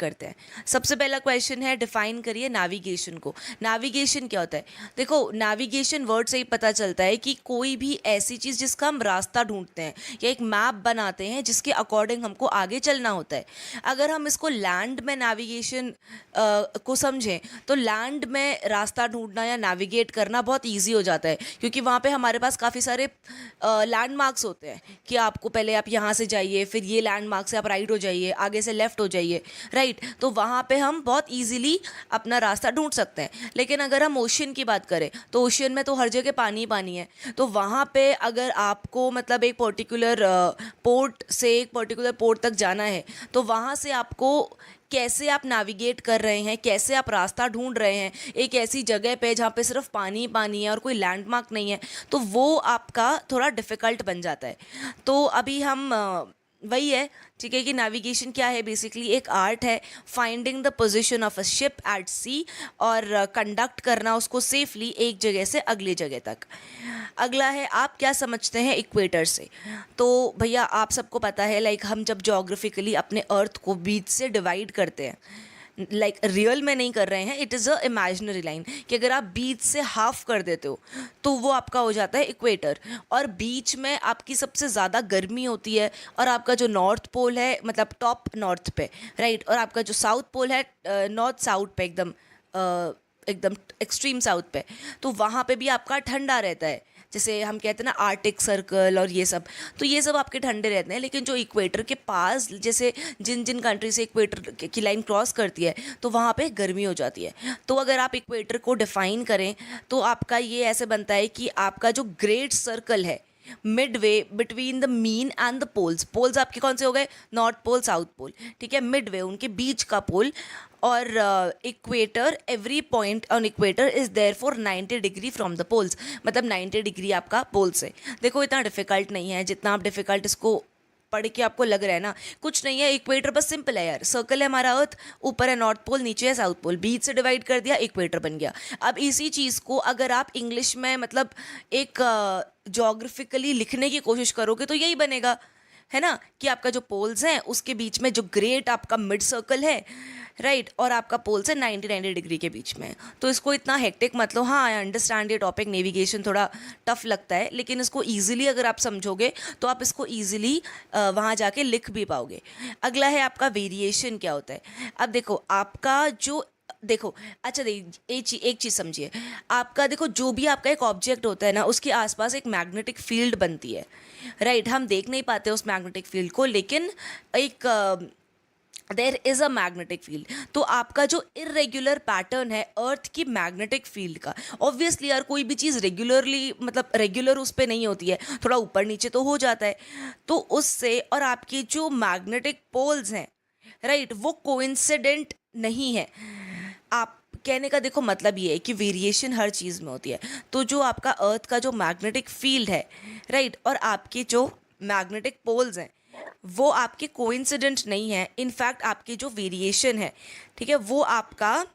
करते हैं। सबसे पहला क्वेश्चन है, डिफाइन करिए नेविगेशन को। नेविगेशन क्या होता है? देखो, नेविगेशन वर्ड से ही पता चलता है कि कोई भी ऐसी चीज़ जिसका हम रास्ता ढूंढते हैं या एक मैप बनाते हैं जिसके अकॉर्डिंग हमको आगे चलना होता है। अगर हम इसको लैंड में नेविगेशन को समझें तो लैंड में रास्ता ढूंढना या नेविगेट करना बहुत ईजी हो जाता है, क्योंकि वहाँ पे हमारे पास काफ़ी सारे लैंडमार्क्स होते हैं कि आपको पहले आप यहाँ से जाइए, फिर ये लैंडमार्क से आप राइट हो जाइए, आगे से लेफ्ट हो जाइए, राइट। तो वहाँ पे हम बहुत ईजीली अपना रास्ता ढूंढ सकते हैं। लेकिन अगर हम ओशियन की बात करें तो ओशियन में तो हर जगह पानी ही पानी है। तो वहाँ पे अगर आपको मतलब एक पर्टिकुलर पोर्ट से एक पर्टिकुलर पोर्ट तक जाना है, तो वहाँ से आपको कैसे आप नेविगेट कर रहे हैं, कैसे आप रास्ता ढूंढ रहे हैं एक ऐसी जगह पे जहाँ पे सिर्फ पानी ही पानी है और कोई लैंडमार्क नहीं है, तो वो आपका थोड़ा डिफ़िकल्ट बन जाता है। तो अभी हम वही है, ठीक है, कि नेविगेशन क्या है? बेसिकली एक आर्ट है, finding the position of a ship at sea, और कंडक्ट करना उसको सेफली एक जगह से अगली जगह तक। अगला है, आप क्या समझते हैं इक्वेटर से? तो भैया आप सबको पता है, लाइक हम जब जोग्राफिकली अपने अर्थ को बीच से डिवाइड करते हैं, लाइक रियल में नहीं कर रहे हैं, it is a imaginary line, कि अगर आप बीच से हाफ कर देते हो तो वो आपका हो जाता है इक्वेटर। और बीच में आपकी सबसे ज़्यादा गर्मी होती है, और आपका जो नॉर्थ पोल है मतलब टॉप नॉर्थ पे, राइट, और आपका जो साउथ पोल है नॉर्थ साउथ पे, एकदम एक्सट्रीम साउथ पे, तो वहाँ पे भी आपका ठंडा रहता है। जैसे हम कहते हैं ना आर्टिक सर्कल और ये सब, तो ये सब आपके ठंडे रहते हैं। लेकिन जो इक्वेटर के पास, जैसे जिन जिन कंट्री से इक्वेटर की लाइन क्रॉस करती है, तो वहाँ पे गर्मी हो जाती है। तो अगर आप इक्वेटर को डिफाइन करें तो आपका ये ऐसे बनता है कि आपका जो ग्रेट सर्कल है midway between the mean and the poles, poles आपके कौन से हो गए? नॉर्थ पोल, साउथ पोल, ठीक है, मिडवे उनके बीच का पोल। और equator, every point on equator is there for 90 degree from the poles, मतलब 90 डिग्री आपका पोल से। देखो इतना डिफिकल्ट नहीं है जितना आप डिफिकल्ट इसको पढ़ के आपको लग रहा है ना, कुछ नहीं है। इक्वेटर बस सिंपल है यार, सर्कल है हमारा अर्थ, ऊपर है नॉर्थ पोल, नीचे है साउथ पोल, बीच से डिवाइड कर दिया, इक्वेटर बन गया। अब इसी चीज़ को अगर आप इंग्लिश में मतलब एक जोग्राफिकली लिखने की कोशिश करोगे तो यही बनेगा, है ना, कि आपका जो पोल्स हैं उसके बीच में जो ग्रेट आपका मिड सर्कल है, राइट, और आपका पोल से 90 डिग्री के बीच में। तो इसको इतना हेक्टिक मत लो। हाँ, आई अंडरस्टैंड ये टॉपिक नेविगेशन थोड़ा टफ लगता है, लेकिन इसको ईजिली अगर आप समझोगे तो आप इसको ईजिली वहाँ जाके लिख भी पाओगे। अगला है आपका वेरिएशन क्या होता है। अब देखो आपका जो, देखो अच्छा एक चीज़ समझिए, आपका देखो जो भी आपका एक ऑब्जेक्ट होता है ना, उसके आसपास एक मैग्नेटिक फील्ड बनती है, राइट। हम देख नहीं पाते उस मैग्नेटिक फील्ड को, लेकिन एक there is a magnetic field. तो आपका जो इरेग्युलर पैटर्न है अर्थ की मैग्नेटिक फील्ड का, ऑब्वियसली यार कोई भी चीज़ रेगुलरली मतलब रेगुलर उस पर नहीं होती है, थोड़ा ऊपर नीचे तो हो जाता है। तो उससे और आपकी जो मैग्नेटिक पोल्स हैं, राइट, वो कोइंसिडेंट नहीं है। आप कहने का देखो मतलब ये है कि वेरिएशन हर चीज़ में होती है। तो जो आपका अर्थ का जो मैग्नेटिक फील्ड है, राइट, और आपके जो मैग्नेटिक पोल्स हैं वो आपके कोइंसिडेंट नहीं है। इनफैक्ट आपकी जो वेरिएशन है, ठीक है, वो आपका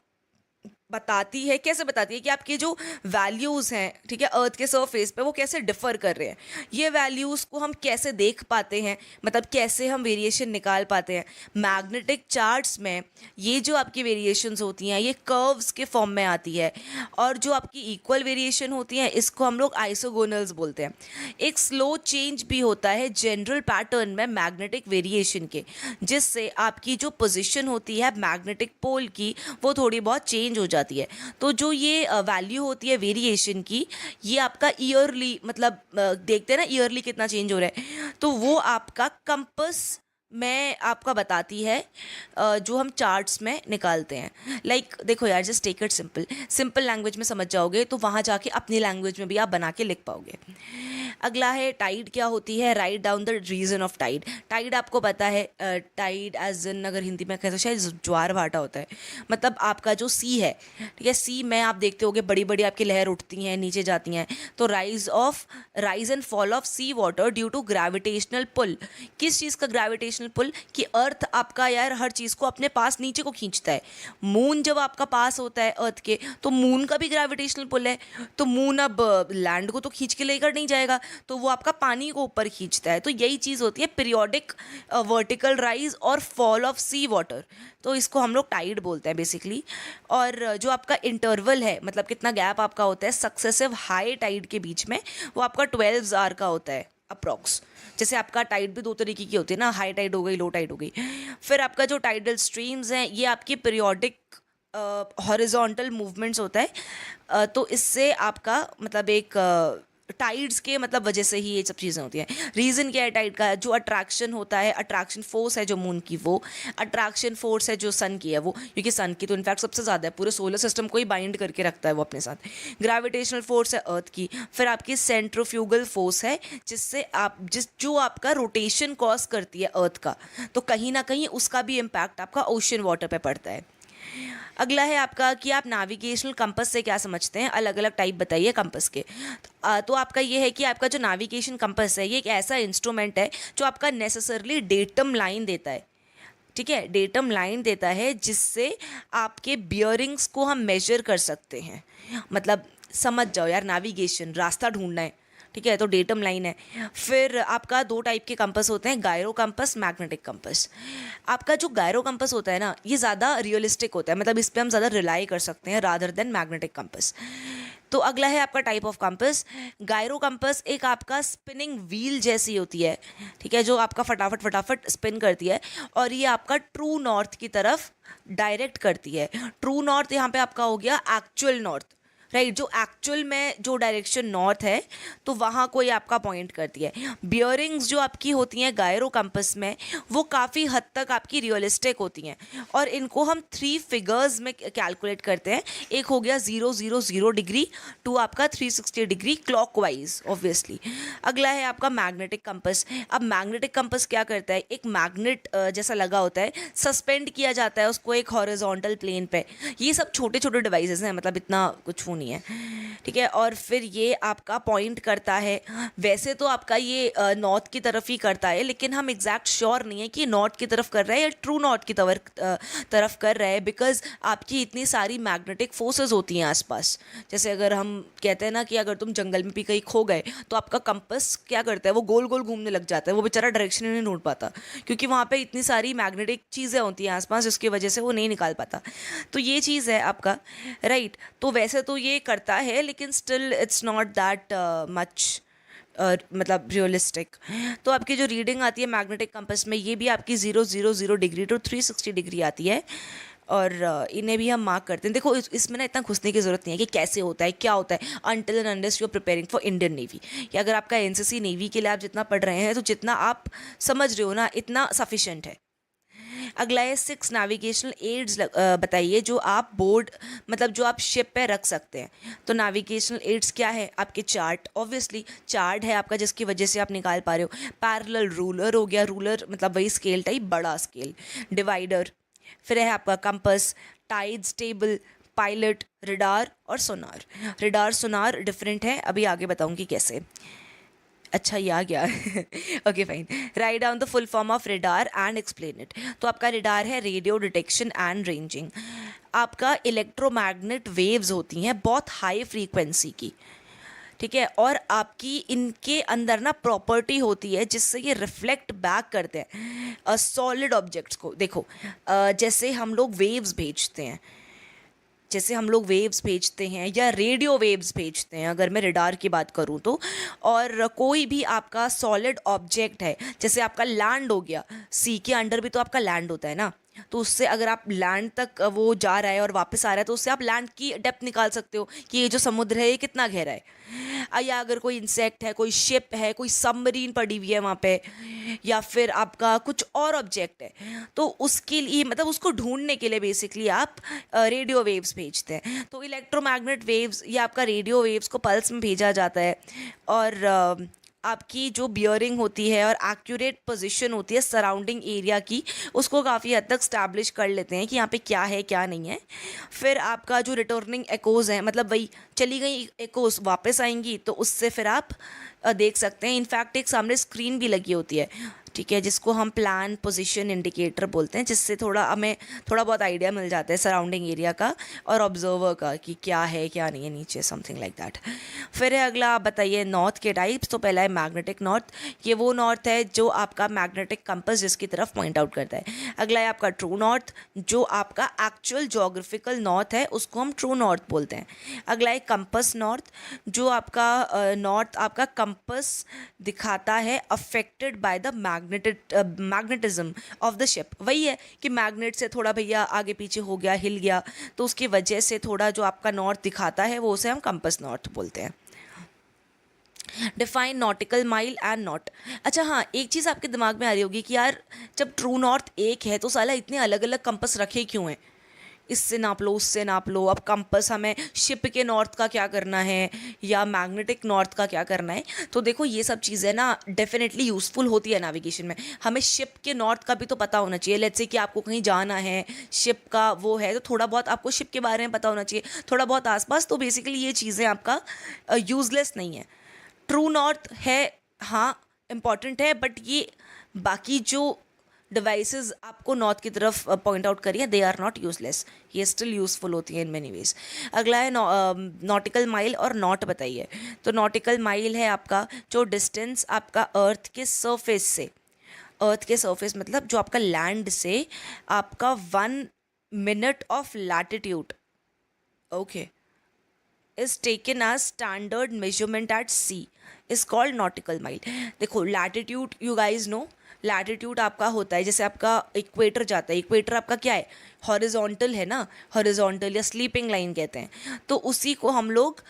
बताती है, कैसे बताती है कि आपके जो वैल्यूज़ हैं, ठीक है, अर्थ के सरफेस पे वो कैसे डिफ़र कर रहे हैं। ये वैल्यूज़ को हम कैसे देख पाते हैं, मतलब कैसे हम वेरिएशन निकाल पाते हैं मैग्नेटिक चार्ट्स में। ये जो आपकी वेरिएशंस होती हैं ये कर्व्स के फॉर्म में आती है, और जो आपकी इक्वल वेरिएशन होती हैं इसको हम लोग आइसोगोनल्स बोलते हैं। एक स्लो चेंज भी होता है जनरल पैटर्न में मैग्नेटिक वेरिएशन के, जिससे आपकी जो पोजिशन होती है मैग्नेटिक पोल की वो थोड़ी बहुत चेंज हो जाती है। तो जो ये वैल्यू होती है वेरिएशन की, ये आपका ईयरली मतलब देखते हैं ना ईयरली कितना चेंज हो रहा है, तो वो आपका कंपस में आपका बताती है जो हम चार्ट्स में निकालते हैं। लाइक देखो यार, just take it simple, simple language में समझ जाओगे तो वहाँ जाके अपनी लैंग्वेज में भी आप बना के लिख पाओगे। अगला है टाइड क्या होती है, write down the reason of tide. Tide आपको पता है, टाइड एज इन अगर हिंदी में कहें तो शायद ज्वार भाटा होता है, मतलब आपका जो सी है, ठीक है, सी में आप देखते होगे बड़ी बड़ी आपकी लहर उठती हैं नीचे जाती हैं। तो rise and fall of sea water due to gravitational pull. किस चीज़ का ग्रेविटेशनल पुल? कि अर्थ आपका यार हर चीज़ को अपने पास नीचे को खींचता है। मून जब आपका पास होता है अर्थ के, तो मून का भी ग्रेविटेशनल पुल है, तो मून अब लैंड को तो खींच के लेकर नहीं जाएगा, तो वो आपका पानी को ऊपर खींचता है। तो यही चीज़ होती है पीरियोडिक वर्टिकल राइज और फॉल ऑफ सी वाटर, तो इसको हम लोग टाइड बोलते हैं बेसिकली। और जो आपका इंटरवल है, मतलब कितना गैप आपका होता है सक्सेसिव हाई टाइड के बीच में, वो आपका 12 आवर का होता है अप्रॉक्स। जैसे आपका टाइड भी दो तरीके की होती है ना, हाई टाइड हो गई, लो टाइड हो गई। फिर आपका जो टाइडल स्ट्रीम्स हैं ये आपकी पीरियोडिक हॉरिजॉन्टल मूवमेंट्स होता है। तो इससे आपका मतलब एक टाइड्स के मतलब वजह से ही ये सब चीज़ें होती हैं। रीज़न क्या है टाइड का? जो अट्रैक्शन होता है, अट्रैक्शन फोर्स है जो मून की, वो अट्रैक्शन फोर्स है जो सन की है वो, क्योंकि सन की तो इनफैक्ट सबसे ज़्यादा है, पूरे सोलर सिस्टम को ही बाइंड करके रखता है वो अपने साथ। ग्रेविटेशनल फोर्स है अर्थ की। फिर आपकी सेंट्रोफ्यूगल फोर्स है जिससे जो आपका रोटेशन कॉज करती है अर्थ का, तो कहीं ना कहीं उसका भी इम्पैक्ट आपका ओशन वाटर पे पड़ता है। अगला है आपका कि आप नेविगेशनल कंपास से क्या समझते हैं, अलग अलग टाइप बताइए कंपास के। तो आपका ये है कि आपका जो नेविगेशन कंपास है ये एक ऐसा इंस्ट्रूमेंट है जो आपका नेसेसरली डेटम लाइन देता है। ठीक है, डेटम लाइन देता है जिससे आपके बियरिंग्स को हम मेजर कर सकते हैं। मतलब समझ जाओ यार, नेविगेशन रास्ता ढूंढना है, ठीक है, तो डेटम लाइन है। फिर आपका दो टाइप के कंपास होते हैं, गायरो कंपास, मैग्नेटिक कंपास। आपका जो गायरो कंपास होता है ना ये ज़्यादा रियलिस्टिक होता है, मतलब इस पर हम ज़्यादा रिलाई कर सकते हैं रादर देन मैग्नेटिक कंपास। तो अगला है आपका type of compass. Gyro compass एक आपका स्पिनिंग व्हील जैसी होती है, ठीक है, जो आपका फटाफट फटाफट स्पिन करती है और ये आपका ट्रू नॉर्थ की तरफ डायरेक्ट करती है। ट्रू नॉर्थ यहाँ पे आपका हो गया एक्चुअल नॉर्थ, राइट, जो एक्चुअल में जो डायरेक्शन नॉर्थ है तो वहाँ कोई आपका पॉइंट करती है। बियरिंग्स जो आपकी होती हैं गायरो कंपास में वो काफ़ी हद तक आपकी रियलिस्टिक होती हैं और इनको हम 3 फिगर्स में कैलकुलेट करते हैं। एक हो गया 000 डिग्री टू आपका 360 डिग्री क्लॉकवाइज ऑब्वियसली। अगला है आपका मैग्नेटिक कंपास। अब मैग्नेटिक कंपास क्या करता है, एक मैग्नेट जैसा लगा होता है, सस्पेंड किया जाता है उसको एक हॉरिजॉन्टल प्लेन पे। ये सब छोटे छोटे डिवाइसेस हैं, मतलब इतना कुछ नहीं है, ठीक है। और फिर ये आपका पॉइंट करता है, वैसे तो आपका ये नॉर्थ की तरफ ही करता है, लेकिन हम एग्जैक्ट श्योर नहीं है कि नॉर्थ की तरफ कर रहा है या ट्रू नॉर्थ की तरफ कर रहा है, बिकॉज आपकी इतनी सारी मैग्नेटिक फोर्सेस होती हैं आसपास। जैसे अगर हम कहते हैं ना कि अगर तुम जंगल में भी कहीं खो गए तो आपका कंपास क्या करता है, वो गोल गोल घूमने लग जाता है, वो बेचारा डायरेक्शन ही नहीं ढूंढ पाता क्योंकि वहाँ पे इतनी सारी मैग्नेटिक चीज़ें होती हैं आसपास जिसकी वजह से वो नहीं निकाल पाता। तो ये चीज़ है आपका, राइट। तो वैसे तो ये करता है लेकिन still it's not that much मतलब रियलिस्टिक। तो आपकी जो रीडिंग आती है मैग्नेटिक कंपास में ये भी आपकी 000 डिग्री टू 360 डिग्री आती है और इन्हें भी हम मार्क करते हैं। देखो इसमें ना इतना घुसने की ज़रूरत नहीं है कि कैसे होता है क्या होता है, until and unless you are preparing for Indian navy, या अगर आपका एनसीसी नेवी के लिए आप जितना पढ़ रहे हैं तो जितना आप समझ रहे हो ना इतना सफिशेंट है। अगला है 6 नेविगेशनल एड्स बताइए जो आप बोर्ड मतलब जो आप शिप पे रख सकते हैं। तो नेविगेशनल एड्स क्या है, आपके चार्ट, ऑब्वियसली चार्ट है आपका जिसकी वजह से आप निकाल पा रहे हो। पैरेलल रूलर हो गया, रूलर मतलब वही स्केल टाइप बड़ा स्केल, डिवाइडर। फिर है आपका compass, tides table, pilot, radar और सोनार। रडार सोनार डिफरेंट है, अभी आगे बताऊंगी कैसे। अच्छा ये आ गया okay fine. Right down the full form of radar and explain it. तो आपका रेडार है रेडियो डिटेक्शन एंड रेंजिंग। आपका इलेक्ट्रोमैग्नेट वेव्स होती हैं बहुत हाई फ्रीक्वेंसी की, ठीक है, और आपकी इनके अंदर ना प्रॉपर्टी होती है जिससे ये रिफ्लेक्ट बैक करते हैं सॉलिड ऑब्जेक्ट्स को। देखो जैसे हम लोग वेव्स भेजते हैं या रेडियो वेव्स भेजते हैं, अगर मैं रडार की बात करूं तो, और कोई भी आपका सॉलिड ऑब्जेक्ट है, जैसे आपका लैंड हो गया, सी के अंडर भी तो आपका लैंड होता है ना, तो उससे अगर आप लैंड तक वो जा रहा है और वापस आ रहा है तो उससे आप लैंड की डेप्थ निकाल सकते हो कि ये जो समुद्र है ये कितना गहरा है। या अगर कोई इंसेक्ट है, कोई शिप है, कोई सबमरीन पड़ी हुई है वहाँ पे, या फिर आपका कुछ और ऑब्जेक्ट है, तो उसके लिए मतलब उसको ढूंढने के लिए बेसिकली आप रेडियो वेव्स भेजते हैं। तो इलेक्ट्रोमैग्नेट वेव्स या आपका रेडियो वेव्स को पल्स में भेजा जाता है और आपकी जो बियरिंग होती है और एक्यूरेट पोजीशन होती है सराउंडिंग एरिया की, उसको काफ़ी हद तक स्टैब्लिश कर लेते हैं कि यहाँ पे क्या है क्या नहीं है। फिर आपका जो रिटर्निंग एकोज है, मतलब वही चली गई एकोज वापस आएंगी, तो उससे फिर आप देख सकते हैं। इनफैक्ट एक सामने स्क्रीन भी लगी होती है, ठीक है, जिसको हम प्लान पोजीशन इंडिकेटर बोलते हैं, जिससे थोड़ा हमें थोड़ा बहुत आइडिया मिल जाता है सराउंडिंग एरिया का और ऑब्जर्वर का कि क्या है क्या नहीं है नीचे, समथिंग लाइक दैट। फिर है अगला, आप बताइए नॉर्थ के टाइप्स। तो पहला है मैग्नेटिक नॉर्थ, ये वो नॉर्थ है जो आपका मैग्नेटिक कंपास जिसकी तरफ पॉइंट आउट करता है। अगला है आपका ट्रू नॉर्थ, जो आपका एक्चुअल जोग्राफिकल नॉर्थ है उसको हम ट्रू नॉर्थ बोलते हैं। अगला है कंपास नॉर्थ, जो आपका नॉर्थ आपका कंपास दिखाता है affected by the magnetism of the ship. वही है कि मैग्नेट से थोड़ा भैया आगे पीछे हो गया, हिल गया, तो उसकी वजह से थोड़ा जो आपका नॉर्थ दिखाता है वो उसे हम कंपास नॉर्थ बोलते हैं। Define nautical mile and not. अच्छा हाँ, एक चीज़ आपके दिमाग में आ रही होगी कि यार जब ट्रू नॉर्थ एक है तो साला इतने अलग अलग कंपास रखे क्यों हैं, इससे नाप लो उससे नाप लो। अब कंपास हमें शिप के नॉर्थ का क्या करना है या मैग्नेटिक नॉर्थ का क्या करना है। तो देखो ये सब चीज़ें ना डेफिनेटली यूज़फुल होती है नेविगेशन में। हमें शिप के नॉर्थ का भी तो पता होना चाहिए। लेट्स से कि आपको कहीं जाना है, शिप का वो है, तो थोड़ा बहुत आपको शिप के बारे में पता होना चाहिए, थोड़ा बहुत आसपास। तो बेसिकली ये चीज़ें आपका यूज़लेस नहीं है। ट्रू नॉर्थ है, हाँ इम्पॉर्टेंट है, बट ये बाकी जो डिवाइसेस आपको नॉर्थ की तरफ पॉइंट आउट करिए, दे आर नॉट यूजलेस, ये स्टिल यूजफुल होती है इन मेनी वेज। अगला है नॉटिकल माइल और नॉट बताइए। तो नॉटिकल माइल है आपका जो डिस्टेंस आपका अर्थ के सरफेस से, अर्थ के सरफेस मतलब जो आपका लैंड से आपका 1 minute of latitude, okay, is taken as standard measurement at sea is called nautical mile। देखो latitude, you guys know, latitude आपका होता है जैसे आपका इक्वेटर जाता है, इक्वेटर आपका क्या है, हॉरिजॉन्टल है ना, हॉरिजॉन्टल या स्लीपिंग लाइन कहते हैं, तो उसी को हम लोग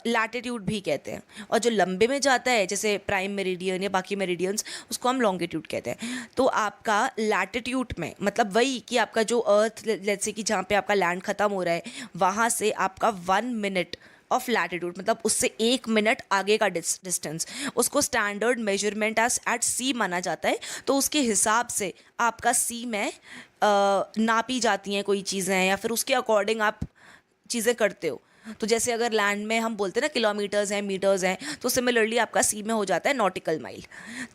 लैटिट्यूड भी कहते हैं। और जो लंबे में जाता है जैसे प्राइम मेरिडियन या बाकी मेरिडियंस, उसको हम लॉन्गिट्यूड कहते हैं। तो आपका लैटिट्यूड में मतलब वही कि आपका जो अर्थ लेट्स से कि जहाँ पे आपका लैंड ख़त्म हो रहा है वहाँ से आपका 1 मिनट ऑफ लैटिट्यूड मतलब उससे 1 मिनट आगे का डिस्टेंस, उसको स्टैंडर्ड मेजरमेंट एज एट सी माना जाता है। तो उसके हिसाब से आपका सी में नापी जाती हैं कोई चीज़ें या फिर उसके अकॉर्डिंग आप चीज़ें करते हो। तो जैसे अगर लैंड में हम बोलते हैं ना किलोमीटर्स हैं, मीटर्स हैं, तो सिमिलरली आपका सी में हो जाता है नॉटिकल माइल।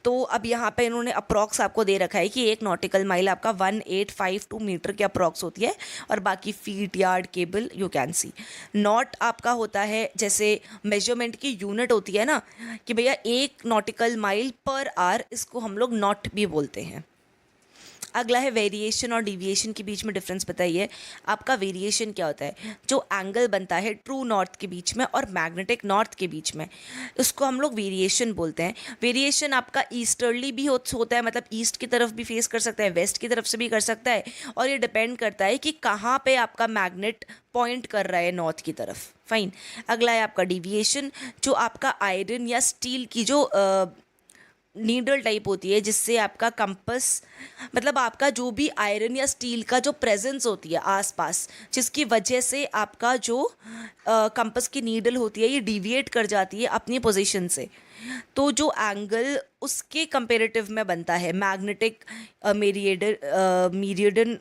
तो अब यहाँ पे इन्होंने अप्रॉक्स आपको दे रखा है कि एक नॉटिकल माइल आपका 1852 मीटर के अप्रॉक्स होती है, और बाकी feet, yard, cable you can see. Not आपका होता है जैसे मेजरमेंट की यूनिट होती है ना कि भैया 1 नॉटिकल माइल पर आवर, इसको हम लोग नॉट भी बोलते हैं। अगला है वेरिएशन और डिविएशन के बीच में डिफरेंस बताइए। आपका वेरिएशन क्या होता है, जो एंगल बनता है ट्रू नॉर्थ के बीच में और मैग्नेटिक नॉर्थ के बीच में, इसको हम लोग वेरिएशन बोलते हैं। वेरिएशन आपका ईस्टर्ली भी होता है, मतलब ईस्ट की तरफ भी फेस कर सकता है, वेस्ट की तरफ से भी कर सकता है, और ये डिपेंड करता है कि कहाँ पे आपका मैग्नेट पॉइंट कर रहा है नॉर्थ की तरफ। फाइन। अगला है आपका डिविएशन, जो आपका आयरन या स्टील की जो नीडल टाइप होती है, जिससे आपका कंपास मतलब आपका जो भी आयरन या स्टील का जो प्रेजेंस होती है आसपास, जिसकी वजह से आपका जो कंपास की नीडल होती है ये डिविएट कर जाती है अपनी पोजीशन से। तो जो एंगल उसके कंपेरेटिव में बनता है magnetic meridian,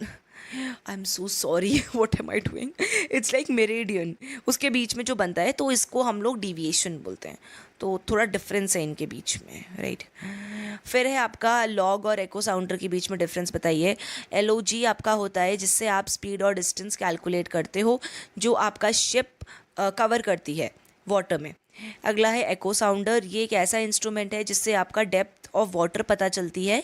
I am so sorry what am I doing, it's like meridian, उसके बीच में जो बनता है तो इसको हम लोग डिविएशन बोलते हैं। तो थोड़ा डिफरेंस है इनके बीच में, राइट। फिर है आपका लॉग और एको साउंडर के बीच में डिफरेंस बताइए। LOG आपका होता है जिससे आप स्पीड और डिस्टेंस कैलकुलेट करते हो जो आपका शिप कवर करती है वाटर में। अगला है एको साउंडर, ये एक ऐसा इंस्ट्रूमेंट है जिससे आपका डेप्थ ऑफ वाटर पता चलती है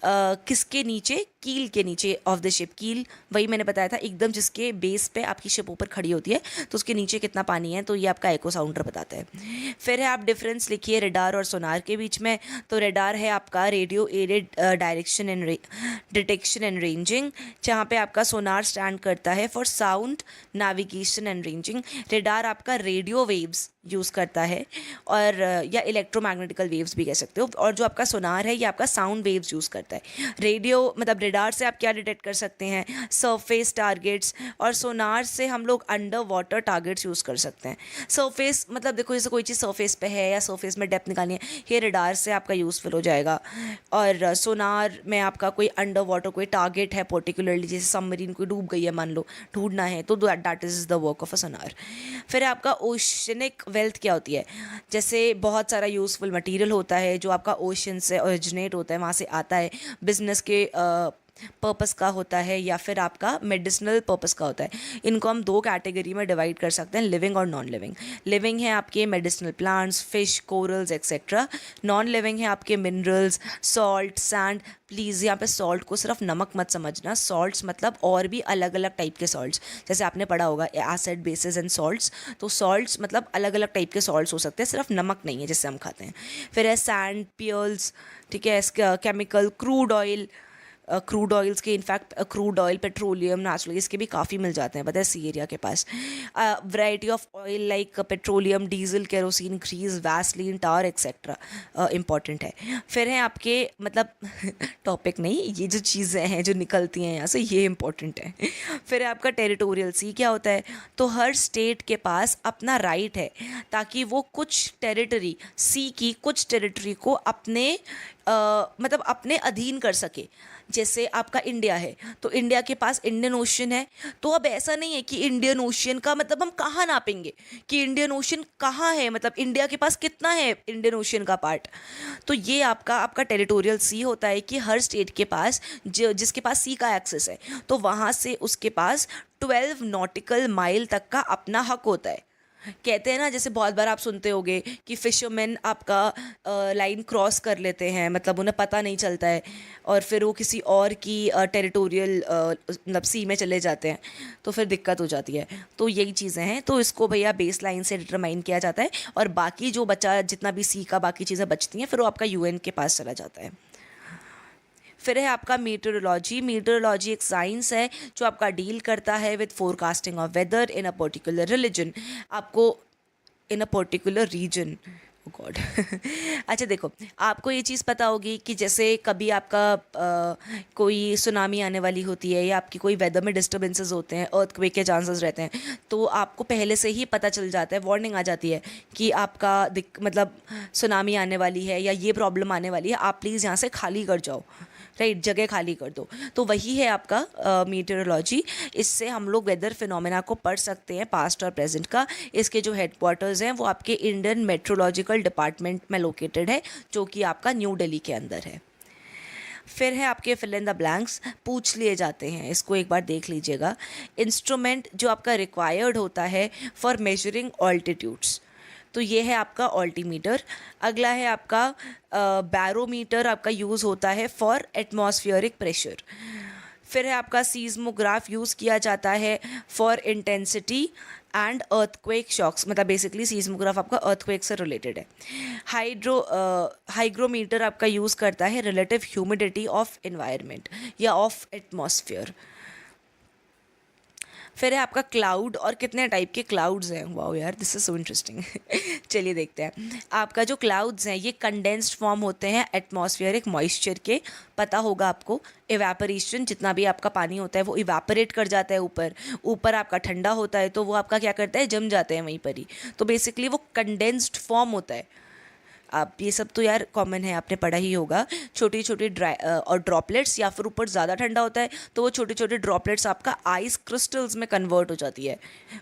किसके नीचे, कील के नीचे ऑफ द शिप। कील वही मैंने बताया था एकदम जिसके बेस पे आपकी शिप ऊपर खड़ी होती है, तो उसके नीचे कितना पानी है, तो ये आपका एको साउंडर बताता है। फिर है आप डिफरेंस लिखिए रडार और सोनार के बीच में। तो रडार है आपका radio aided direction and detection and ranging, जहाँ पे आपका सोनार स्टैंड करता है for sound navigation and ranging. Radar आपका रेडियो वेव्स यूज़ करता है और या इलेक्ट्रोमैग्नेटिकल वेव्स भी कह सकते हो, और जो आपका सोनार है ये आपका साउंड वेव्स यूज़ करता है। रेडियो मतलब रेडार से आप क्या डिटेक्ट कर सकते हैं, सरफेस टारगेट्स, और सोनार से हम लोग अंडर वाटर टारगेट्स यूज़ कर सकते हैं। सरफेस मतलब देखो जैसे कोई चीज़ सरफेस पे है या सरफेस में डेप्थ निकालनी है, ये रेडार से आपका यूज़फुल हो जाएगा। और सोनार में आपका कोई अंडर वाटर कोई टारगेट है पर्टिकुलरली, जैसे सबमरीन कोई डूब गई है मान लो, ढूंढना है, तो that is the work of a sonar. फिर आपका ओशनिक वेल्थ क्या होती है, जैसे बहुत सारा यूज़फुल मटेरियल होता है जो आपका ओशन से ओरिजिनेट होता है, वहाँ से आता है, बिजनेस के पर्पस का होता है या फिर आपका मेडिसिनल पर्पस का होता है। इनको हम दो कैटेगरी में डिवाइड कर सकते हैं, लिविंग और नॉन लिविंग। लिविंग है आपके medicinal plants, fish, corals etcetera. Non living है आपके मिनरल्स, सॉल्ट, सैंड। प्लीज़ यहाँ पे सॉल्ट को सिर्फ नमक मत समझना, सॉल्ट्स मतलब और भी अलग अलग टाइप के सॉल्ट्स, जैसे आपने पढ़ा होगा एसिड, बेसिस एंड सॉल्ट्स। तो सॉल्ट्स मतलब अलग अलग टाइप के सॉल्ट्स हो सकते हैं, सिर्फ नमक नहीं है जिससे हम खाते हैं। फिर है सैंड, पियर्स, ठीक है, chemical, crude oil. Crude oils के in fact crude oil, petroleum, natural gas के भी काफ़ी मिल जाते हैं, पता है, सी एरिया के पास। Variety of oil like petroleum, diesel, kerosene, grease, Vaseline, tar etcetera important है। फिर है आपके मतलब टॉपिक नहीं, ये जो चीज़ें हैं जो निकलती हैं यहाँ से, ये इंपॉर्टेंट है। फिर है आपका टेरिटोरियल सी क्या होता है, तो हर स्टेट के पास अपना राइट है ताकि वो कुछ टेरिटरी, सी की कुछ टेरिटरी को अपने मतलब अपने अधीन कर सके। जैसे आपका इंडिया है तो इंडिया के पास इंडियन ओशन है, तो अब ऐसा नहीं है कि इंडियन ओशन का मतलब हम कहाँ नापेंगे कि इंडियन ओशन कहाँ है, मतलब इंडिया के पास कितना है इंडियन ओशन का पार्ट। तो ये आपका आपका टेरिटोरियल सी होता है कि हर स्टेट के पास जिसके पास सी का एक्सेस है, तो वहाँ से उसके पास 12 नॉटिकल माइल तक का अपना हक होता है। कहते हैं ना, जैसे बहुत बार आप सुनते होगे कि फिशरमैन आपका लाइन क्रॉस कर लेते हैं, मतलब उन्हें पता नहीं चलता है और फिर वो किसी और की टेरिटोरियल मतलब सी में चले जाते हैं, तो फिर दिक्कत हो जाती है। तो यही चीज़ें हैं, तो इसको भैया बेस लाइन से डिटरमाइन किया जाता है, और बाकी जो बचा जितना भी सी का बाकी चीज़ें बचती हैं फिर वो आपका यूएन के पास चला जाता है। फिर है आपका मीटरोलॉजी। मीटरोलॉजी एक साइंस है जो आपका डील करता है with forecasting of weather in a particular religion, आपको in a particular region. God अच्छा देखो, आपको ये चीज़ पता होगी कि जैसे कभी आपका कोई सुनामी आने वाली होती है या आपकी कोई वेदर में डिस्टर्बेंसेस होते हैं, अर्थक्वेक के चांसेस रहते हैं, तो आपको पहले से ही पता चल जाता है, वार्निंग आ जाती है कि आपका मतलब सुनामी आने वाली है या ये प्रॉब्लम आने वाली है, आप प्लीज़ यहाँ से खाली कर जाओ, राइट, जगह खाली कर दो। तो वही है आपका मीटरोलॉजी। इससे हम लोग वेदर फिनोमेना को पढ़ सकते हैं पास्ट और प्रेजेंट का। इसके जो हेडक्वार्टर्स हैं वो आपके इंडियन मेट्रोलॉजिकल डिपार्टमेंट में लोकेटेड है, जो कि आपका न्यू दिल्ली के अंदर है। फिर है आपके फिल इन द ब्लैंक्स, पूछ लिए जाते हैं, इसको एक बार देख लीजिएगा। इंस्ट्रूमेंट जो आपका रिक्वायर्ड होता है फॉर मेजरिंग ऑल्टीट्यूड्स, तो ये है आपका ऑल्टीमीटर। अगला है आपका बैरोमीटर, आपका यूज़ होता है फॉर एटमॉस्फेरिक प्रेशर। फिर है आपका सीज़मोग्राफ, यूज़ किया जाता है for intensity and earthquake shocks, मतलब बेसिकली सीज़मोग्राफ आपका अर्थक्वेक से रिलेटेड है। हाइग्रोमीटर आपका यूज़ करता है रिलेटिव ह्यूमिडिटी ऑफ एनवायरनमेंट या ऑफ एटमॉस्फेयर। फिर है आपका क्लाउड, और कितने टाइप के क्लाउड्स हैं, वाओ यार दिस इज सो इंटरेस्टिंग चलिए देखते हैं। आपका जो क्लाउड्स हैं ये कंडेंस्ड फॉर्म होते हैं एटमॉस्फेरिक मॉइस्चर के, पता होगा आपको, इवेपोरेशन, जितना भी आपका पानी होता है वो इवेपोरेट कर जाता है ऊपर, ऊपर आपका ठंडा होता है तो वो आपका क्या करता है, जम जाते हैं वहीं पर ही, तो बेसिकली वो कंडेंस्ड फॉर्म होता है। आप ये सब तो यार कॉमन है, आपने पढ़ा ही होगा। छोटी छोटी और ड्रॉपलेट्स, या फिर ऊपर ज़्यादा ठंडा होता है तो वो छोटे छोटे ड्रॉपलेट्स आपका आइस क्रिस्टल्स में कन्वर्ट हो जाती है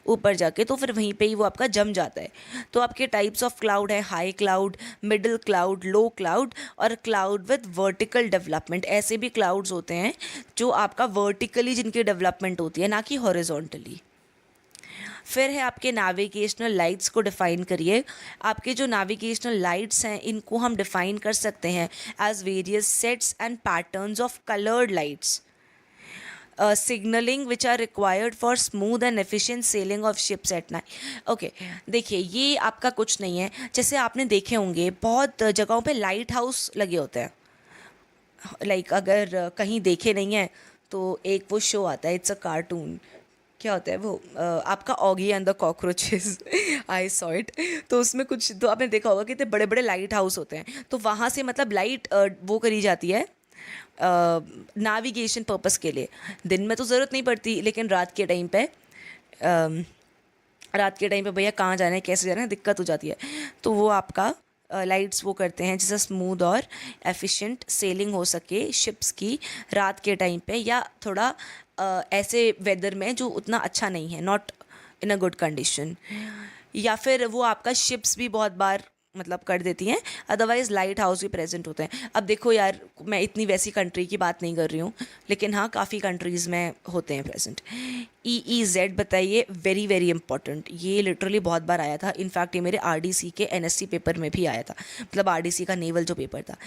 ऊपर जाके, तो फिर वहीं पे ही वो आपका जम जाता है। तो आपके टाइप्स ऑफ क्लाउड है हाई क्लाउड, मिडिल क्लाउड, लो क्लाउड और क्लाउड विद वर्टिकल डेवलपमेंट। ऐसे भी क्लाउड्स होते हैं जो आपका वर्टिकली जिनकी डेवलपमेंट होती है, ना कि हॉरिजॉन्टली। फिर है आपके नेविगेशनल लाइट्स को डिफ़ाइन करिए। आपके जो नेविगेशनल लाइट्स हैं इनको हम डिफ़ाइन कर सकते हैं as various sets and patterns of coloured lights signalling which are required for smooth and efficient sailing of ships at night. Okay, देखिए ये आपका कुछ नहीं है, जैसे आपने देखे होंगे बहुत जगहों पे लाइट हाउस लगे होते हैं, लाइक अगर कहीं देखे नहीं हैं तो एक वो शो आता है, इट्स अ कार्टून, क्या होता है वो आपका Oggy and the cockroaches I saw it. तो उसमें कुछ तो आपने देखा होगा कि इतने बड़े बड़े लाइट हाउस होते हैं, तो वहाँ से मतलब लाइट वो करी जाती है, नाविगेशन पर्पस के लिए। दिन में तो ज़रूरत नहीं पड़ती, लेकिन रात के टाइम पे भैया कहाँ जाना है, कैसे जाना है, दिक्कत हो जाती है। तो वो आपका लाइट्स वो करते हैं जिससे स्मूथ और एफिशिएंट सेलिंग हो सके शिप्स की रात के टाइम पे, या थोड़ा ऐसे वेदर में जो उतना अच्छा नहीं है, not in a good condition. या फिर वो आपका शिप्स भी बहुत बार मतलब कर देती हैं, अदरवाइज़ लाइट हाउस भी प्रेजेंट होते हैं। अब देखो यार, मैं इतनी वैसी कंट्री की बात नहीं कर रही हूँ, लेकिन हाँ काफ़ी कंट्रीज़ में होते हैं प्रेजेंट। EEZ बताइए, वेरी वेरी इंपॉर्टेंट, ये लिटरली बहुत बार आया था। इनफैक्ट ये मेरे RDC के NSC पेपर में भी आया था, मतलब RDC का नेवल जो पेपर था।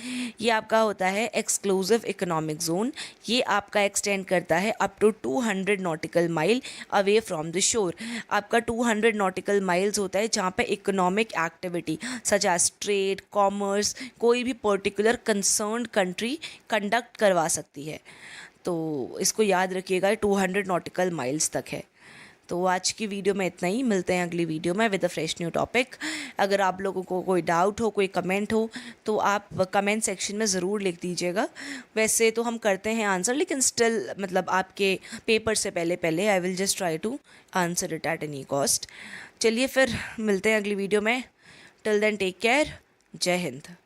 ये आपका होता है एक्सक्लूसिव इकोनॉमिक जोन। ये आपका एक्सटेंड करता है up to 200 nautical mile away from the shore. आपका 200 नॉटिकल माइल्स होता है जहाँ पे economic activity such as trade, commerce, कोई भी पर्टिकुलर कंसर्न्ड कंट्री कंडक्ट करवा सकती है। तो इसको याद रखिएगा, 200 नॉटिकल माइल्स तक है। तो आज की वीडियो में इतना ही, मिलते हैं अगली वीडियो में with a fresh new topic. अगर आप लोगों को कोई डाउट हो, कोई कमेंट हो, तो आप कमेंट सेक्शन में ज़रूर लिख दीजिएगा। वैसे तो हम करते हैं आंसर, लेकिन स्टिल मतलब आपके पेपर से पहले पहले I will just try to answer it at any cost. चलिए फिर मिलते हैं अगली वीडियो में। टिल देन टेक केयर, जय हिंद।